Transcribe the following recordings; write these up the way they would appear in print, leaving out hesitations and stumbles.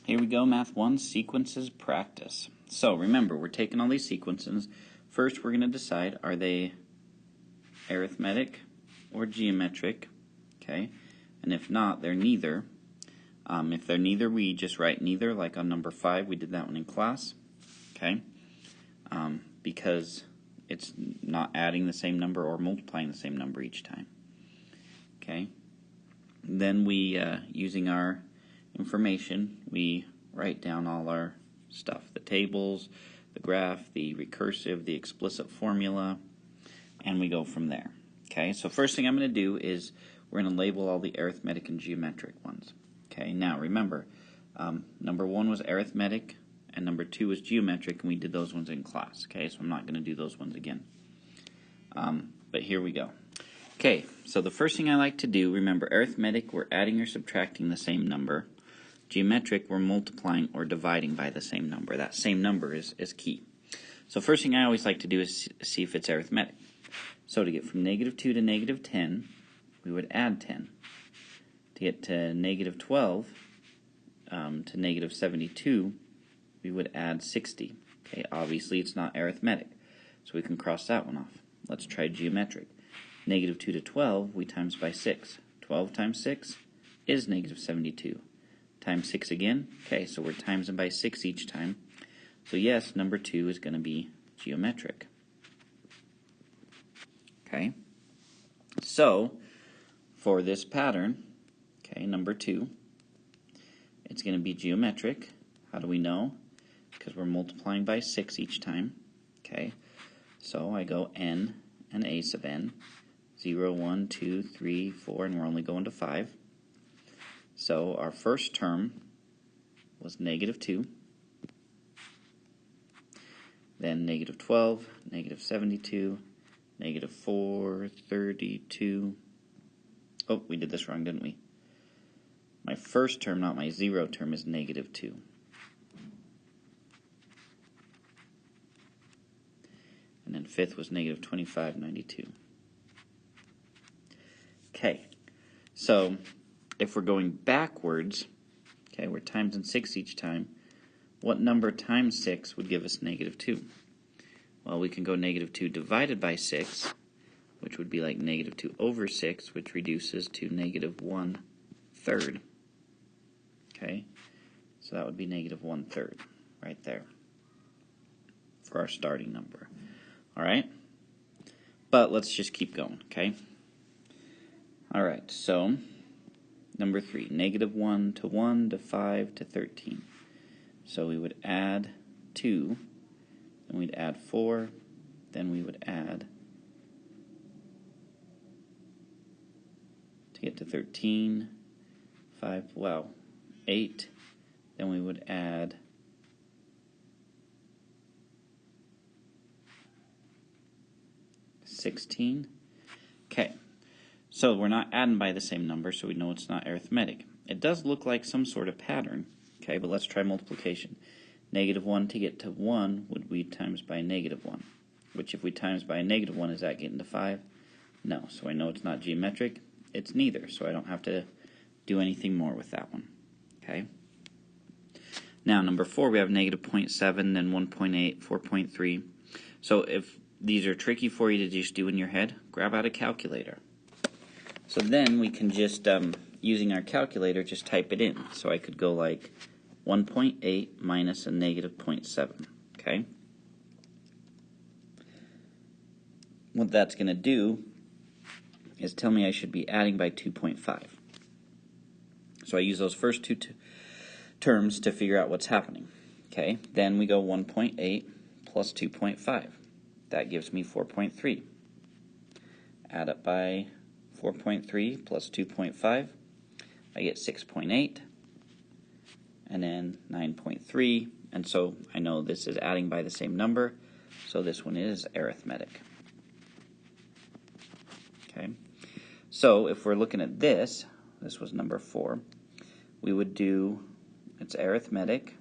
Here we go, Math 1, Sequences Practice. So remember, we're taking all these sequences. First, we're going to decide, are they arithmetic or geometric? Okay, and if not, they're neither. If they're neither, we just write neither, like on number 5. We did that one in class. Okay, because it's not adding the same number or multiplying the same number each time. Okay, then we, using our information, we write down all our stuff, the tables, the graph, the recursive, the explicit formula, and we go from there. Okay, so first thing I'm going to do is we're going to label all the arithmetic and geometric ones. Okay, now remember, number 1 was arithmetic and number 2 was geometric, and we did those ones in class. Okay, so I'm not going to do those ones again. But here we go. Okay, so the first thing I like to do, remember, arithmetic, we're adding or subtracting the same number. Geometric, we're multiplying or dividing by the same number. That same number is key. So first thing I always like to do is see if it's arithmetic. So to get from -2 to -10, we would add 10. To get to -12 to -72, we would add 60. Okay, obviously it's not arithmetic, so we can cross that one off. Let's try geometric. -2 to 12, we times by 6. 12 times 6 is -72. Times 6 again. Okay, so we're timesing by 6 each time. So yes, number 2 is going to be geometric. Okay, so for this pattern, okay, number 2, it's going to be geometric. How do we know? Because we're multiplying by 6 each time. Okay, so I go n and a sub n. 0, 1, 2, 3, 4, and we're only going to 5. So our first term was -2, then -12, -72, -4, 32. Oh, we did this wrong, didn't we? My first term, not my 0 term, is -2. And then fifth was -25, 92. Okay, so if we're going backwards, okay, we're timesing 6 each time, what number times 6 would give us -2? Well, we can go -2 divided by 6, which would be like -2 over 6, which reduces to -1/3. Okay, so that would be -1/3 right there for our starting number. All right, but let's just keep going, okay? All right, so number 3, -1 to 1 to 5 to 13. So we would add 2, then we'd add 4, then we would add, to get to 13, 5, wow, 8, then we would add 16. Okay, so we're not adding by the same number, so we know it's not arithmetic. It does look like some sort of pattern, okay, but let's try multiplication. -1 to get to 1 would be times by -1, which if we times by -1, is that getting to 5? No, so I know it's not geometric. It's neither, so I don't have to do anything more with that one, okay? Now, number 4, we have -0.7, then 1.8, 4.3. So if these are tricky for you to just do in your head, grab out a calculator. So then we can just, using our calculator, just type it in. So I could go like 1.8 minus a -0.7, okay? What that's going to do is tell me I should be adding by 2.5. So I use those first two terms to figure out what's happening. Okay, then we go 1.8 plus 2.5. That gives me 4.3. Add up by 4.3 plus 2.5. I get 6.8. And then 9.3. And so I know this is adding by the same number. So this one is arithmetic. Okay, so if we're looking at this was number 4, we would do, it's arithmetic.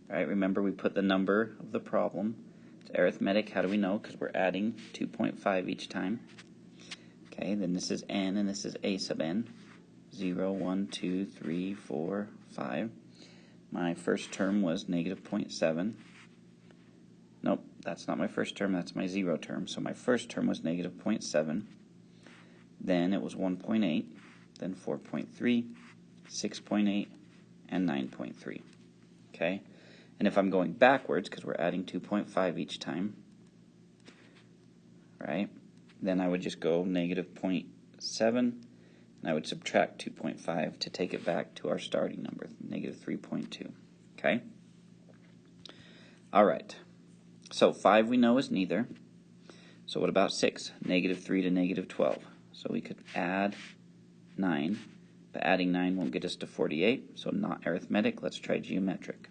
All right, remember we put the number of the problem. It's arithmetic. How do we know? Because we're adding 2.5 each time. Okay, then this is n and this is a sub n. 0, 1, 2, 3, 4, 5. my first term was negative 0.7. Nope, that's not my first term, that's my 0 term. So my first term was negative 0.7, then it was 1.8, then 4.3, 6.8, and 9.3. Okay, and if I'm going backwards, because we're adding 2.5 each time, right, then I would just go negative 0.7, and I would subtract 2.5 to take it back to our starting number, negative 3.2. Okay? All right. So 5 we know is neither. So what about 6? Negative 3 to negative 12. So we could add 9, but adding 9 won't get us to 48, so not arithmetic. Let's try geometric.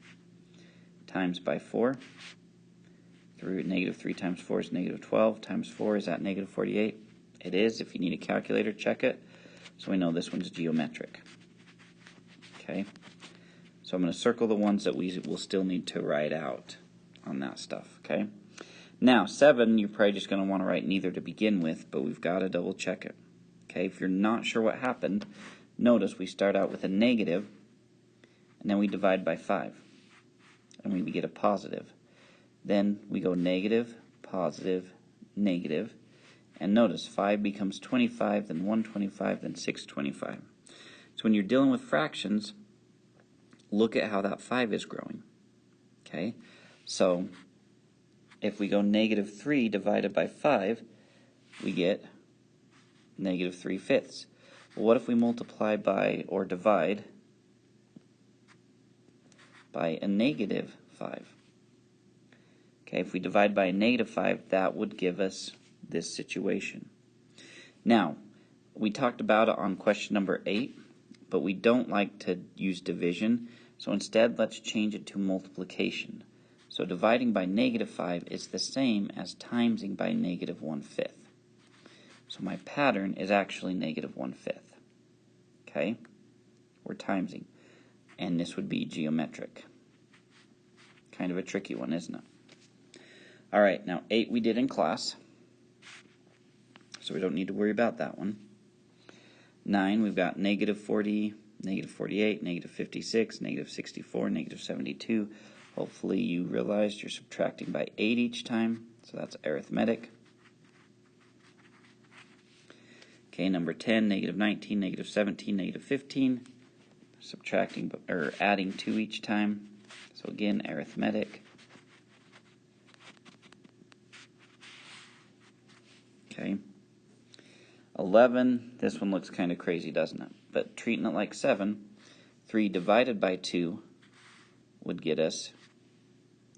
Times by 4. Negative 3 times 4 is negative 12. Times 4 is at negative 48. It is. If you need a calculator, check it. So we know this one's geometric. Okay. So I'm going to circle the ones that we will still need to write out on that stuff. Okay. Now 7, you're probably just going to want to write neither to begin with, but we've got to double check it. Okay. If you're not sure what happened, notice we start out with a negative, and then we divide by 5, and we get a positive. Then we go negative, positive, negative, and notice 5 becomes 25, then 125, then 625. So when you're dealing with fractions, look at how that 5 is growing. Okay, so if we go negative 3 divided by 5, we get negative 3/5. Well, what if we multiply by or divide by a negative 5? Okay, if we divide by a negative 5, that would give us this situation. Now, we talked about it on question number 8, but we don't like to use division, so instead let's change it to multiplication. So dividing by negative 5 is the same as timesing by negative 1/5. So my pattern is actually negative 1/5. Okay, we're timesing, and this would be geometric. Kind of a tricky one, isn't it? All right, now 8 we did in class, so we don't need to worry about that one. 9, we've got negative 40, negative 48, negative 56, negative 64, negative 72. Hopefully you realized you're subtracting by 8 each time, so that's arithmetic. Okay, number 10, negative 19, negative 17, negative 15. Subtracting or adding 2 each time, so again, arithmetic. Okay, 11, this one looks kind of crazy, doesn't it? But treating it like 7, 3 divided by 2 would get us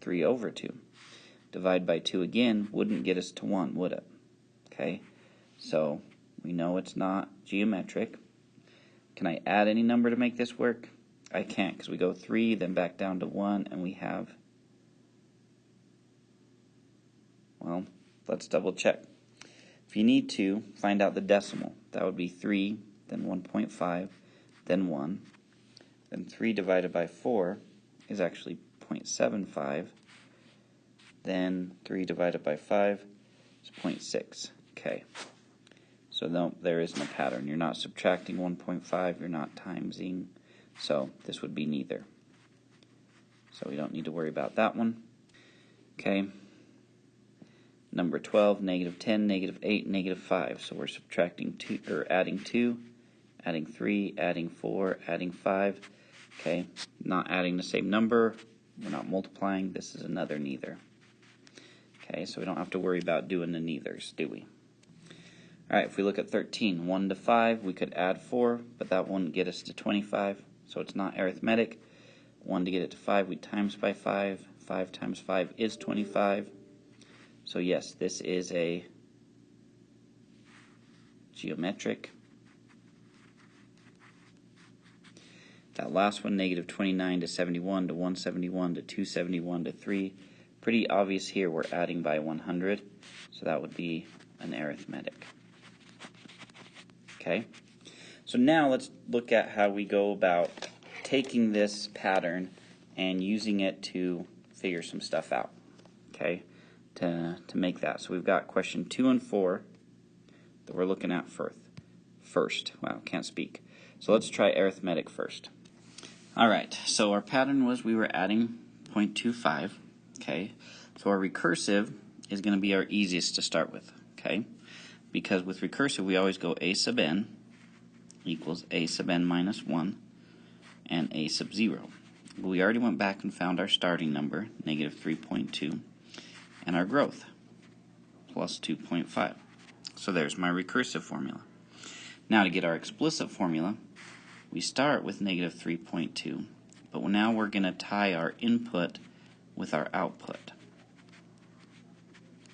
3 over 2. Divide by 2 again wouldn't get us to 1, would it? Okay, so we know it's not geometric. Can I add any number to make this work? I can't, because we go 3, then back down to 1, and we have, well, let's double check. If you need to, find out the decimal. That would be 3, then 1.5, then 1. Then 3 divided by 4 is actually 0.75. Then 3 divided by 5 is 0.6. Okay. So no, there isn't a pattern. You're not subtracting 1.5, you're not timesing, so this would be neither. So we don't need to worry about that one. Okay. Number 12, negative 10, negative 8, negative 5. So we're subtracting 2, or adding 2, adding 3, adding 4, adding 5. Okay, not adding the same number. We're not multiplying. This is another neither. Okay, so we don't have to worry about doing the neithers, do we? All right, if we look at 13, 1 to 5, we could add 4, but that wouldn't get us to 25, so it's not arithmetic. 1 to get it to 5, we times by 5. 5 times 5 is 25. So yes, this is a geometric. That last one, negative 29 to 71 to 171 to 271 to 3. Pretty obvious here we're adding by 100, so that would be an arithmetic. Okay, so now let's look at how we go about taking this pattern and using it to figure some stuff out. Okay, to make that. So we've got question 2 and 4 that we're looking at first. Wow, can't speak. So let's try arithmetic first. Alright, so our pattern was we were adding 0.25, okay? So our recursive is going to be our easiest to start with, okay? Because with recursive we always go a sub n equals a sub n minus 1 and a sub 0. We already went back and found our starting number, negative 3.2, and our growth, plus 2.5. So there's my recursive formula. Now to get our explicit formula, we start with negative 3.2, but now we're going to tie our input with our output.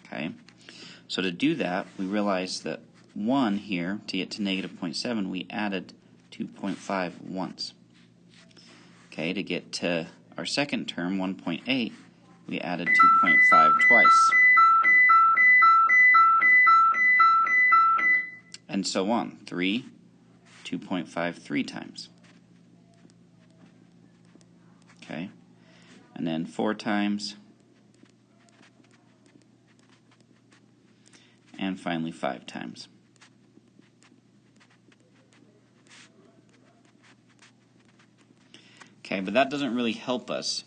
Okay, so to do that, we realize that 1 here, to get to negative 0.7, we added 2.5 once. Okay, to get to our second term, 1.8, we added 2.5 twice. And so on. 3, 2.5 3 times. Okay, and then 4 times, and finally 5 times. Okay, but that doesn't really help us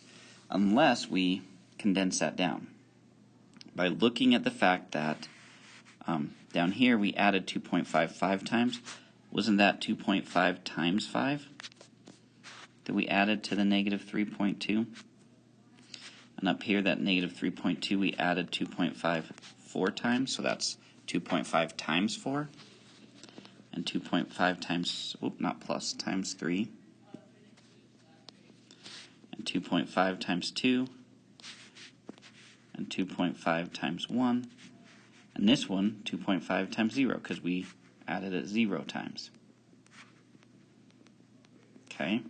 unless we condense that down by looking at the fact that down here we added 2.5 5 times. Wasn't that 2.5 times 5 that we added to the negative 3.2? And up here, that negative 3.2, we added 2.5 4 times, so that's 2.5 times 4. And 2.5 times, not plus, times 3. And 2.5 times 2. And 2.5 times 1. And this one, 2.5 times 0, because we added it 0 times. Okay?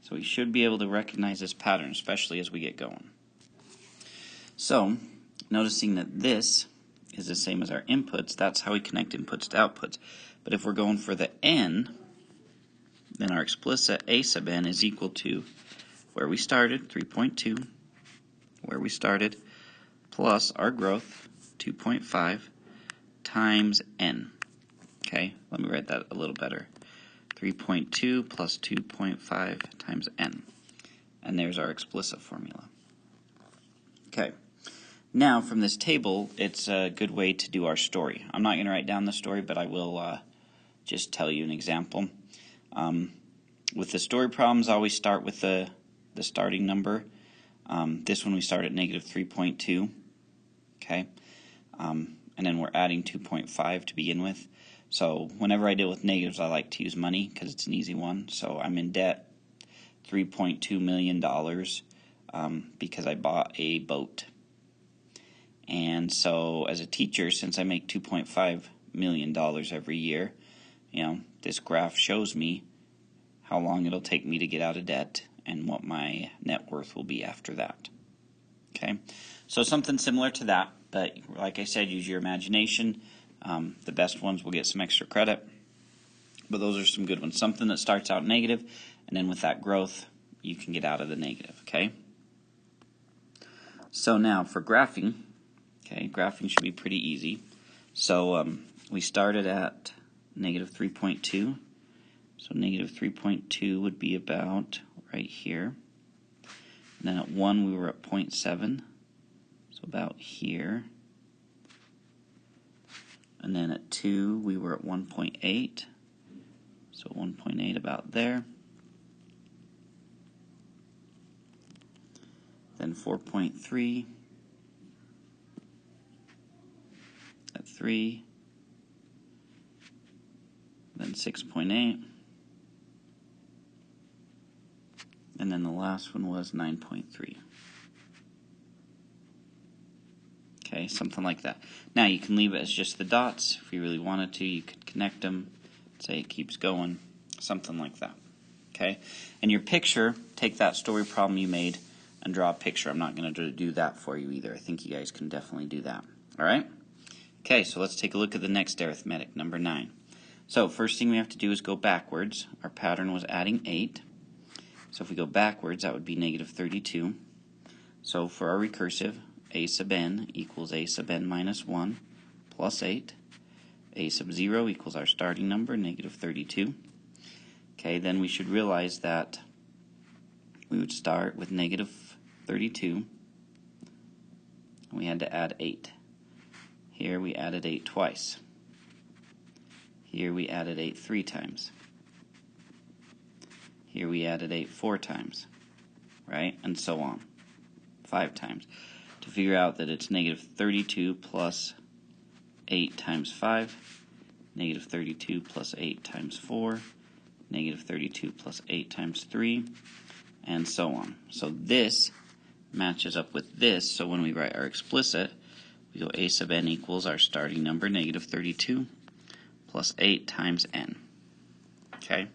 So we should be able to recognize this pattern, especially as we get going. So, noticing that this is the same as our inputs, that's how we connect inputs to outputs. But if we're going for the n, then our explicit a sub n is equal to where we started, 3.2, where we started, plus our growth, 2.5, times n. Okay, let me write that a little better. 3.2 plus 2.5 times n. And there's our explicit formula. Okay, now from this table, it's a good way to do our story. I'm not going to write down the story, but I will just tell you an example. With the story problems, I always start with the starting number. This one we start at negative 3.2. Okay, and then we're adding 2.5 to begin with. So whenever I deal with negatives, I like to use money because it's an easy one. So I'm in debt $3.2 million because I bought a boat. And so as a teacher, since I make $2.5 million every year, this graph shows me how long it'll take me to get out of debt and what my net worth will be after that. Okay, so something similar to that, but like I said, use your imagination. The best ones will get some extra credit, but those are some good ones. Something that starts out negative, and then with that growth, you can get out of the negative, okay? So now for graphing, okay, graphing should be pretty easy. So we started at negative 3.2, so negative 3.2 would be about right here. And then at 1, we were at 0.7, so about here. And then at 2, we were at 1.8, so 1.8 about there. Then 4.3 at 3, then 6.8, and then the last one was 9.3. Okay, something like that. Now you can leave it as just the dots. If you really wanted to, you could connect them, say it keeps going, something like that. Okay, and your picture, take that story problem you made and draw a picture. I'm not going to do that for you either. I think you guys can definitely do that. All right? Okay, so let's take a look at the next arithmetic, number 9. So first thing we have to do is go backwards. Our pattern was adding 8. So if we go backwards, that would be negative 32. So for our recursive, a sub n equals a sub n minus 1 plus 8. A sub 0 equals our starting number, negative 32. Okay, then we should realize that we would start with negative 32. We had to add 8. Here we added 8 twice. Here we added 8 3 times. Here we added 8 4 times, right? And so on, 5 times. To figure out that it's negative 32 plus 8 times 5, negative 32 plus 8 times 4, negative 32 plus 8 times 3, and so on. So this matches up with this, so when we write our explicit, we go a sub n equals our starting number, negative 32, plus 8 times n. Okay?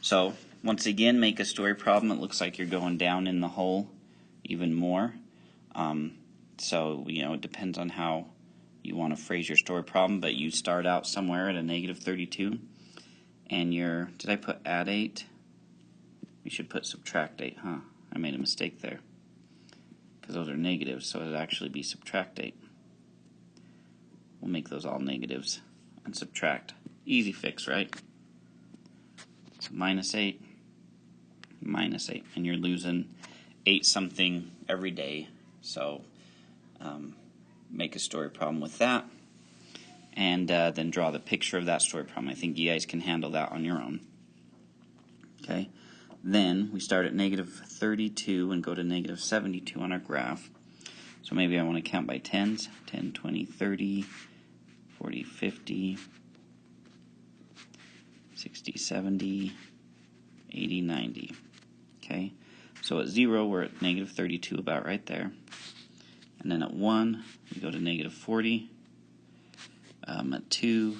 So, once again, make a story problem. It looks like you're going down in the hole even more. So, it depends on how you want to phrase your story problem, but you start out somewhere at a negative 32, and did I put add 8? We should put subtract 8, huh? I made a mistake there, because those are negatives, so it would actually be subtract 8. We'll make those all negatives and subtract. Easy fix, right? So minus 8, and you're losing 8 something every day, so make a story problem with that, and then draw the picture of that story problem. I think you guys can handle that on your own. Okay, then we start at negative 32 and go to negative 72 on our graph. So maybe I want to count by tens, 10, 20, 30, 40, 50, 60, 70, 80, 90. Okay, so at 0 we're at negative 32, about right there. And then at 1 we go to negative 40. At 2,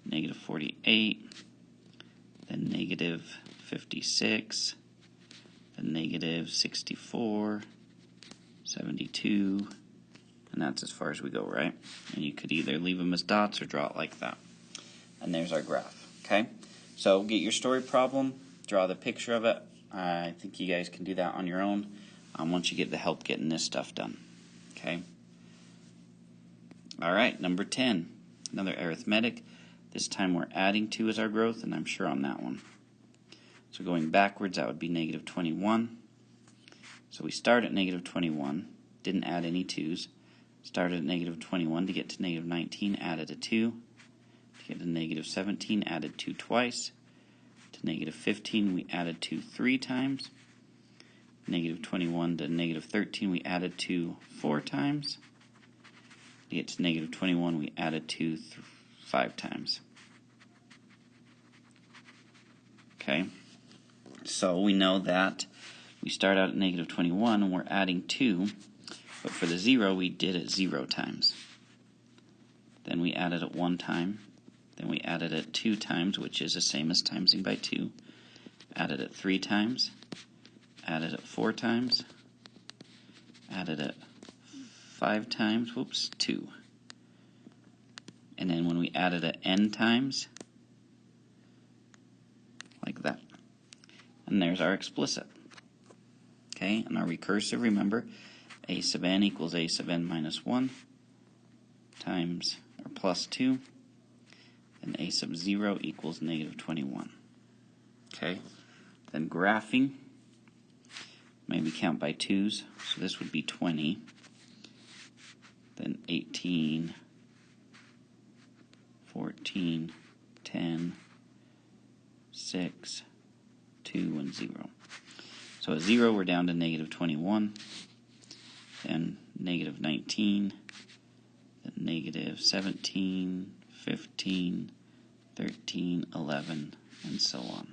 negative 48. Then negative 56. Then negative 64. 72. And that's as far as we go, right? And you could either leave them as dots or draw it like that. And there's our graph. Okay? So get your story problem, draw the picture of it. I think you guys can do that on your own once you get the help getting this stuff done. Okay? Alright, number 10. Another arithmetic. This time we're adding 2 as our growth, and I'm sure on that one. So going backwards, that would be negative 21. So we start at negative 21, didn't add any 2's. Started at negative 21 to get to negative 19, added a 2. To get to negative 17, added 2 twice. To negative 15, we added 2 3 times. Negative 21 to negative 13, we added 2 4 times. To get to negative 21, we added 2 5 times. Okay, so we know that we start out at negative 21 and we're adding 2, but for the 0 we did it 0 times. Then we added it 1 time. Then we added it 2 times, which is the same as timesing by 2. Added it 3 times. Added it 4 times. Added it 5 times. 2. And then when we added it n times, like that. And there's our explicit. Okay, and our recursive, remember, a sub n equals a sub n minus 1 times, or plus 2, and a sub 0 equals negative 21. Okay, then graphing, maybe count by 2's, so this would be 20, then 18, 14, 10, 6, 2, and 0. So at 0, we're down to negative 21, then negative 19, then negative 17, 15, 13, 11, and so on.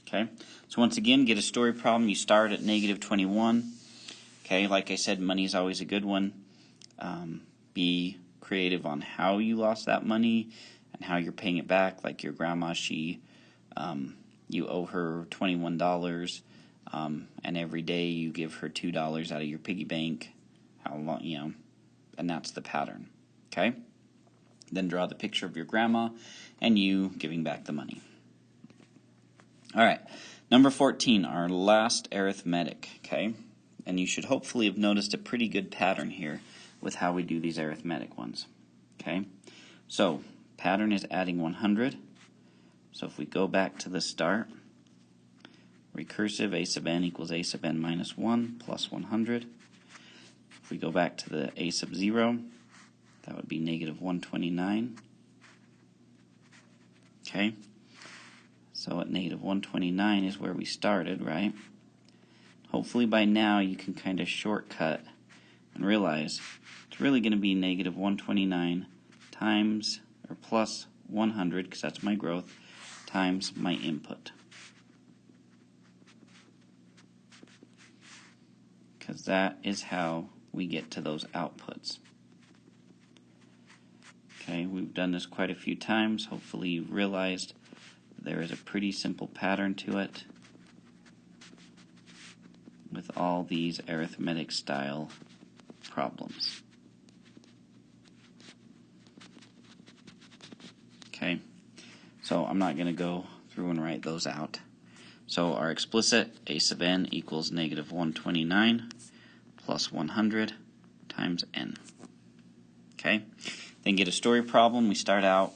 Okay, so once again, get a story problem. You start at negative 21. Okay, like I said, money is always a good one. Be creative on how you lost that money and how you're paying it back. Like your grandma, you owe her $21, and every day you give her $2 out of your piggy bank. How long, and that's the pattern. Okay? Then draw the picture of your grandma and you giving back the money. All right, number 14, our last arithmetic. Okay, and you should hopefully have noticed a pretty good pattern here with how we do these arithmetic ones. Okay, so pattern is adding 100, So if we go back to the start, recursive a sub n equals a sub n minus 1 plus 100. If we go back to the a sub 0, that would be negative 129. Okay, so at negative 129 is where we started, right? Hopefully by now you can kind of shortcut and realize it's really going to be negative 129 times or plus 100, because that's my growth, times my input. Because that is how we get to those outputs. Okay, we've done this quite a few times. Hopefully you've realized there is a pretty simple pattern to it with all these arithmetic style problems. Okay, so I'm not going to go through and write those out. So our explicit a sub n equals negative 129 plus 100 times n. Okay, then get a story problem. We start out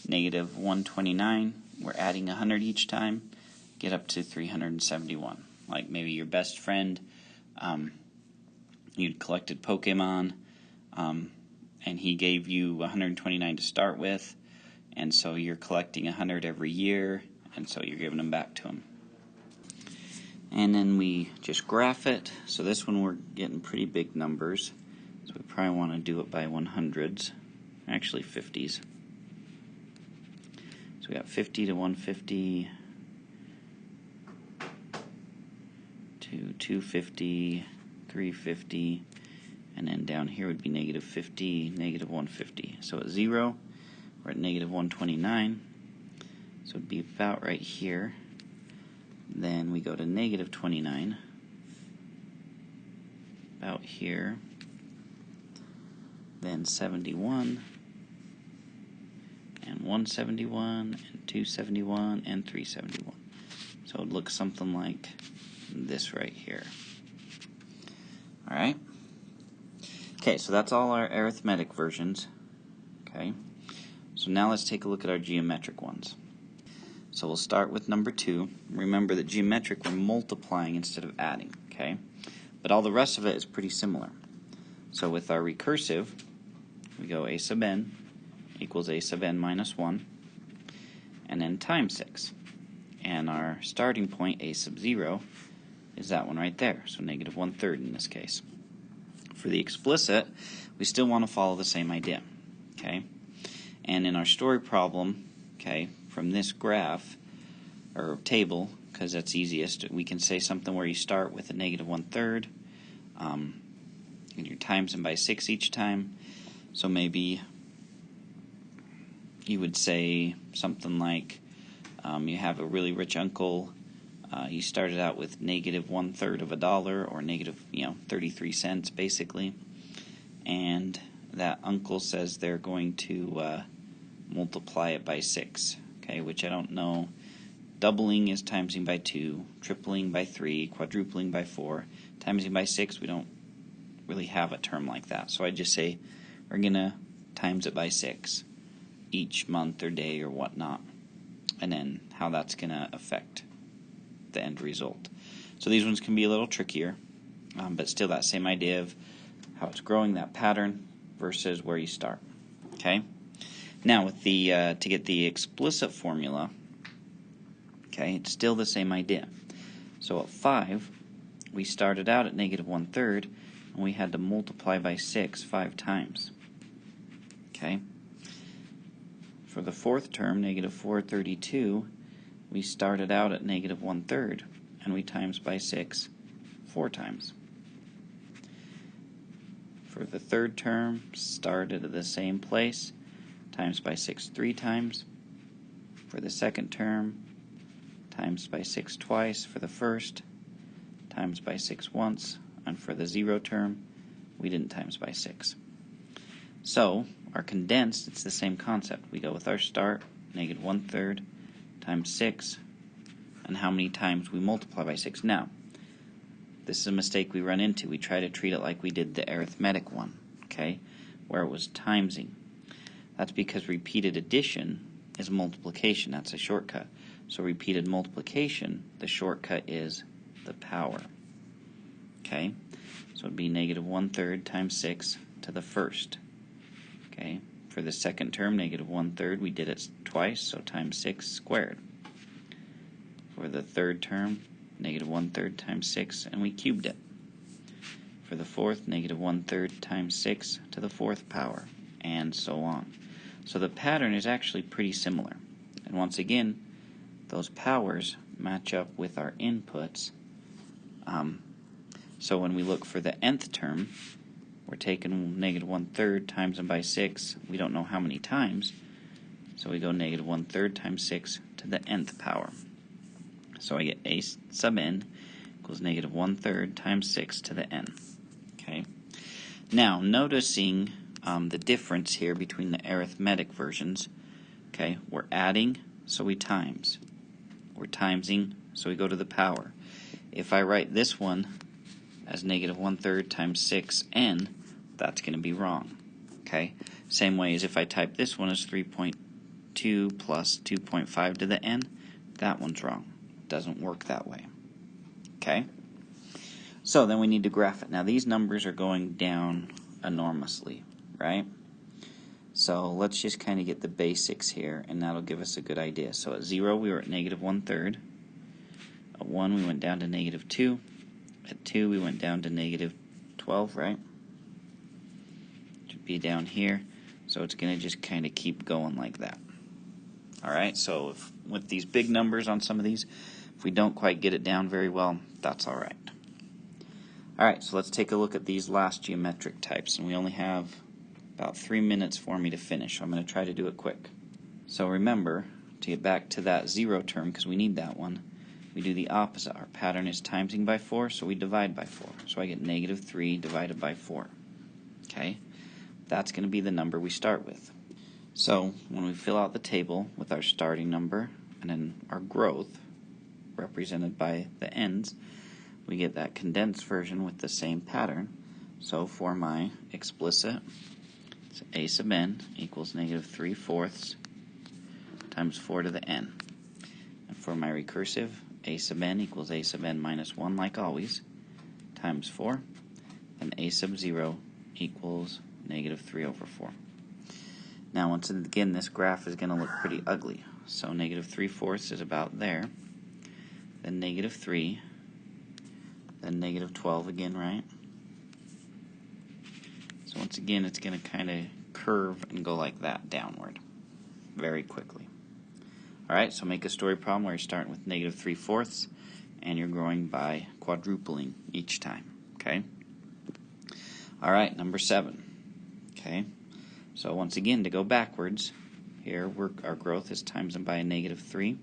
negative 129. We're adding 100 each time. Get up to 371. Like maybe your best friend, you'd collected Pokemon, and he gave you 129 to start with, and so you're collecting 100 every year, and so you're giving them back to him. And then we just graph it. So this one we're getting pretty big numbers, so we probably want to do it by 100s, actually 50s. So we got 50 to 150 to 250, 350, and then down here would be negative 50, negative 150. So at 0, we're at negative 129, so it'd be about right here. Then we go to negative 29, about here, then 71, and 171, and 271, and 371. So it looks something like this right here. Alright? Okay, so that's all our arithmetic versions. Okay, so now let's take a look at our geometric ones. So we'll start with number 2. Remember that geometric we're multiplying instead of adding, okay? But all the rest of it is pretty similar. So with our recursive, we go a sub n equals a sub n minus 1, and then times 6. And our starting point, a sub 0, is that one right there, so negative 1/3 in this case. For the explicit, we still want to follow the same idea, okay? And in our story problem, okay, from this graph, or table, because that's easiest, we can say something where you start with a negative 1/3, and you're times them by 6 each time. So maybe you would say something like, you have a really rich uncle, he started out with negative 1/3 of $1, or negative 33 cents basically, and that uncle says they're going to multiply it by 6, okay, which I don't know. Doubling is timesing by 2, tripling by 3, quadrupling by 4, timesing by 6, we don't really have a term like that, so I just say we're going to times it by 6 each month or day or whatnot, and then how that's going to affect the end result. So these ones can be a little trickier, but still that same idea of how it's growing, that pattern versus where you start. Okay. Now with the to get the explicit formula, okay, it's still the same idea. So at 5, we started out at negative 1/3, and we had to multiply by 6 5 times. Okay. For the fourth term, negative 432, we started out at negative 1/3, and we times by 6 4 times. For the third term, started at the same place, times by 6 3 times. For the second term, times by 6 twice. For the first, times by 6 once. And for the 0 term, we didn't times by 6. So, our condensed, it's the same concept. We go with our start, negative 1/3, times 6, and how many times we multiply by 6. Now, this is a mistake we run into. We try to treat it like we did the arithmetic one, okay, where it was timesing. That's because repeated addition is multiplication. That's a shortcut. So repeated multiplication, the shortcut is the power. Okay, so it would be negative 1/3 times 6 to the first. Okay, for the second term, negative 1/3, we did it twice, so times 6 squared. For the third term, negative 1/3 times 6, and we cubed it. For the fourth, negative 1/3 times 6 to the fourth power, and so on. So the pattern is actually pretty similar. And once again, those powers match up with our inputs. So when we look for the nth term, we're taking negative 1/3, times them by 6. We don't know how many times, so we go negative 1/3 times 6 to the nth power. So I get a sub n equals negative 1/3 times 6 to the n. Okay. Now, noticing the difference here between the arithmetic versions. Okay, we're adding, so we times. We're timesing, so we go to the power. If I write this one as negative 1/3 times 6n, that's going to be wrong. Okay, same way as if I type this one as 3.2 plus 2.5 to the n, that one's wrong. It doesn't work that way. Okay, so then we need to graph it. Now these numbers are going down enormously, right? So let's just kind of get the basics here, and that'll give us a good idea. So at 0, we were at negative 1/3. At 1, we went down to negative 2. At 2, we went down to negative 12, right? Should be down here. So it's going to just kind of keep going like that. All right, so with these big numbers on some of these, if we don't quite get it down very well, that's all right. All right, so let's take a look at these last geometric types, and we only have about 3 minutes for me to finish, so I'm going to try to do it quick. So remember, to get back to that 0 term, because we need that one, we do the opposite. Our pattern is timesing by 4, so we divide by 4. So I get negative 3 divided by 4. Okay, that's going to be the number we start with. So when we fill out the table with our starting number and then our growth, represented by the ends, we get that condensed version with the same pattern. So for my explicit, it's a sub n equals negative 3/4 times 4 to the n. And for my recursive, a sub n equals a sub n minus 1, like always, times 4. And a sub 0 equals negative 3/4. Now once again, this graph is going to look pretty ugly. So negative 3/4 is about there. Then negative 3. Then negative 12 again, right? So once again, it's going to kind of curve and go like that downward very quickly. Alright, so make a story problem where you're starting with negative 3/4 and you're growing by quadrupling each time. Okay? Alright, number 7. Okay? So once again, to go backwards, here our growth is times them by a negative 3.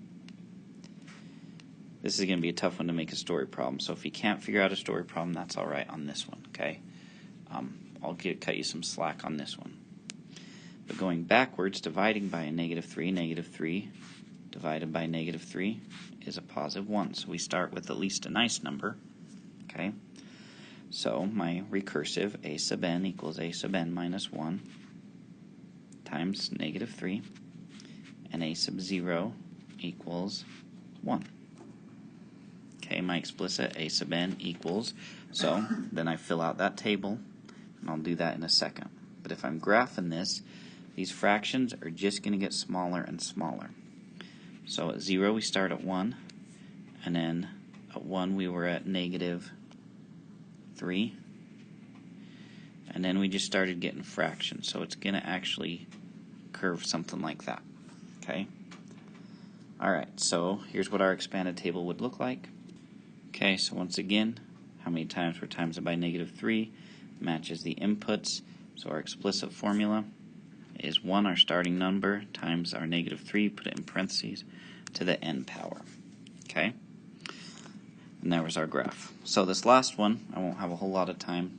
This is going to be a tough one to make a story problem, so if you can't figure out a story problem, that's alright on this one, okay? I'll cut you some slack on this one. But going backwards, dividing by a negative 3 divided by negative 3 is a positive 1. So we start with at least a nice number, okay? So my recursive, a sub n equals a sub n minus 1 times negative 3, and a sub 0 equals 1. Okay, my explicit, a sub n equals, so then I fill out that table, and I'll do that in a second. But if I'm graphing this, these fractions are just going to get smaller and smaller. So at 0 we start at 1, and then at 1 we were at negative 3, and then we just started getting fractions, so it's going to actually curve something like that. Okay? Alright, so here's what our expanded table would look like. Okay, so once again, how many times we're times it by negative 3 matches the inputs. So our explicit formula is 1, our starting number, times our negative 3, put it in parentheses, to the n power. Okay? And there was our graph. So this last one, I won't have a whole lot of time,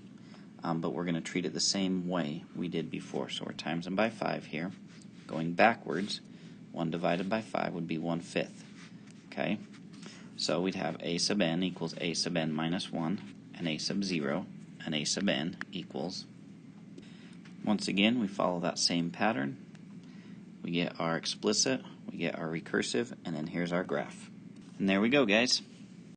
but we're going to treat it the same way we did before. So we're times them by 5 here. Going backwards, 1 divided by 5 would be 1/5. Okay? So we'd have a sub n equals a sub n minus 1, and a sub 0, and a sub n equals. Once again, we follow that same pattern. we get our explicit, we get our recursive, and then here's our graph. And there we go, guys.